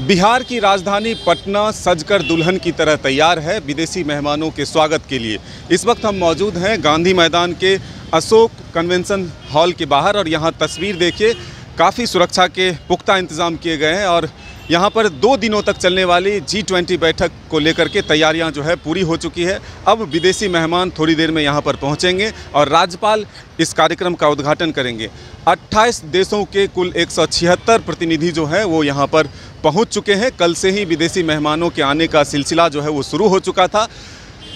बिहार की राजधानी पटना सजकर दुल्हन की तरह तैयार है विदेशी मेहमानों के स्वागत के लिए। इस वक्त हम मौजूद हैं गांधी मैदान के अशोक कन्वेंशन हॉल के बाहर और यहाँ तस्वीर देखिए, काफ़ी सुरक्षा के पुख्ता इंतज़ाम किए गए हैं और यहाँ पर 2 दिनों तक चलने वाली G20 बैठक को लेकर के तैयारियां जो है पूरी हो चुकी है। अब विदेशी मेहमान थोड़ी देर में यहाँ पर पहुँचेंगे और राज्यपाल इस कार्यक्रम का उद्घाटन करेंगे। 28 देशों के कुल 176 प्रतिनिधि जो हैं वो यहाँ पर पहुँच चुके हैं। कल से ही विदेशी मेहमानों के आने का सिलसिला जो है वो शुरू हो चुका था।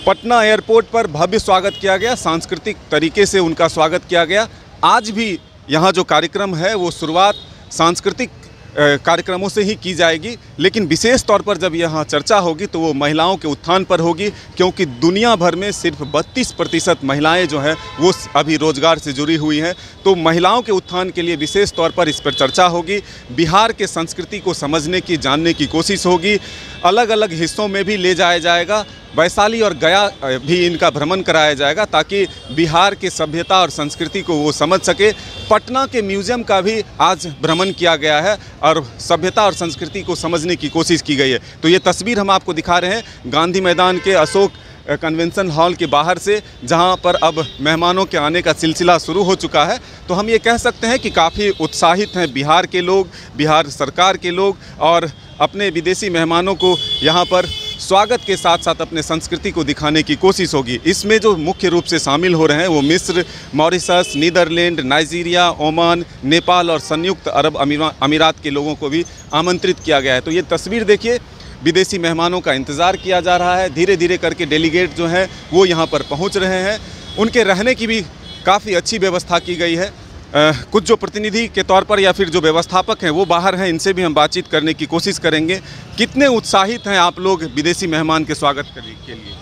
पटना एयरपोर्ट पर भव्य स्वागत किया गया, सांस्कृतिक तरीके से उनका स्वागत किया गया। आज भी यहाँ जो कार्यक्रम है वो शुरुआत सांस्कृतिक कार्यक्रमों से ही की जाएगी, लेकिन विशेष तौर पर जब यहाँ चर्चा होगी तो वो महिलाओं के उत्थान पर होगी, क्योंकि दुनिया भर में सिर्फ 32% महिलाएं जो हैं वो अभी रोजगार से जुड़ी हुई हैं। तो महिलाओं के उत्थान के लिए विशेष तौर पर इस पर चर्चा होगी। बिहार के संस्कृति को समझने की, जानने की कोशिश होगी। अलग अलग हिस्सों में भी ले जाया जाएगा। वैशाली और गया भी इनका भ्रमण कराया जाएगा ताकि बिहार की सभ्यता और संस्कृति को वो समझ सके। पटना के म्यूज़ियम का भी आज भ्रमण किया गया है और सभ्यता और संस्कृति को समझने की कोशिश की गई है। तो ये तस्वीर हम आपको दिखा रहे हैं गांधी मैदान के अशोक कन्वेंशन हॉल के बाहर से, जहां पर अब मेहमानों के आने का सिलसिला शुरू हो चुका है। तो हम ये कह सकते हैं कि काफ़ी उत्साहित हैं बिहार के लोग, बिहार सरकार के लोग, और अपने विदेशी मेहमानों को यहाँ पर स्वागत के साथ साथ अपने संस्कृति को दिखाने की कोशिश होगी। इसमें जो मुख्य रूप से शामिल हो रहे हैं वो मिस्र, Mauritius, Netherland, Nigeria, Oman, Nepal और संयुक्त अरब अमीरात के लोगों को भी आमंत्रित किया गया है। तो ये तस्वीर देखिए, विदेशी मेहमानों का इंतज़ार किया जा रहा है। धीरे धीरे करके डेलीगेट जो हैं वो यहाँ पर पहुँच रहे हैं। उनके रहने की भी काफ़ी अच्छी व्यवस्था की गई है। कुछ जो प्रतिनिधि के तौर पर या फिर जो व्यवस्थापक हैं वो बाहर हैं, इनसे भी हम बातचीत करने की कोशिश करेंगे। कितने उत्साहित हैं आप लोग विदेशी मेहमान के स्वागत करने के लिए?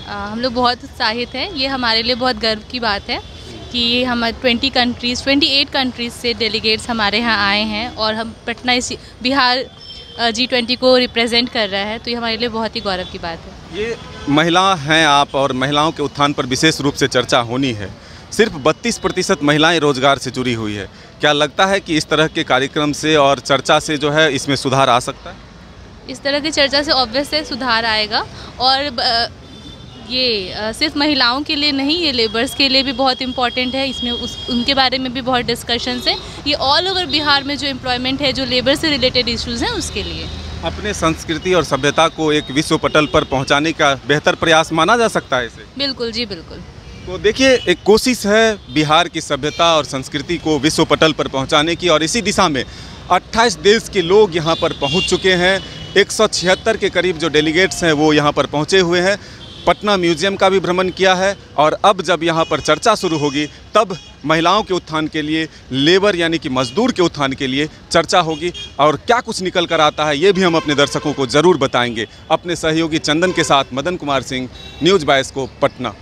हम लोग बहुत उत्साहित हैं। ये हमारे लिए बहुत गर्व की बात है कि हम 28 कंट्रीज़ से डेलीगेट्स हमारे यहाँ आए हैं और हम पटना इस बिहार G20 को रिप्रेजेंट कर रहा है। तो ये हमारे लिए बहुत ही गौरव की बात है। ये महिला हैं आप और महिलाओं के उत्थान पर विशेष रूप से चर्चा होनी है। सिर्फ 32% महिलाएं रोजगार से जुड़ी हुई है। क्या लगता है कि इस तरह के कार्यक्रम से और चर्चा से जो है इसमें सुधार आ सकता है? इस तरह की चर्चा से ऑब्वियस से सुधार आएगा और ये सिर्फ महिलाओं के लिए नहीं, ये लेबर्स के लिए भी बहुत इम्पॉर्टेंट है। इसमें उनके बारे में भी बहुत डिस्कशंस है। ये ऑल ओवर बिहार में जो एम्प्लॉयमेंट है, जो लेबर से रिलेटेड इश्यूज़ हैं, उसके लिए अपने संस्कृति और सभ्यता को एक विश्व पटल पर पहुँचाने का बेहतर प्रयास माना जा सकता है इसे। बिल्कुल जी, बिल्कुल। तो देखिए, एक कोशिश है बिहार की सभ्यता और संस्कृति को विश्व पटल पर पहुंचाने की, और इसी दिशा में 28 देश के लोग यहां पर पहुंच चुके हैं। 176 के करीब जो डेलीगेट्स हैं वो यहां पर पहुंचे हुए हैं। पटना म्यूज़ियम का भी भ्रमण किया है और अब जब यहां पर चर्चा शुरू होगी तब महिलाओं के उत्थान के लिए, लेबर यानी कि मजदूर के उत्थान के लिए चर्चा होगी। और क्या कुछ निकल कर आता है ये भी हम अपने दर्शकों को ज़रूर बताएंगे। अपने सहयोगी चंदन के साथ मदन कुमार सिंह, न्यूज़ बायस्कोप, पटना।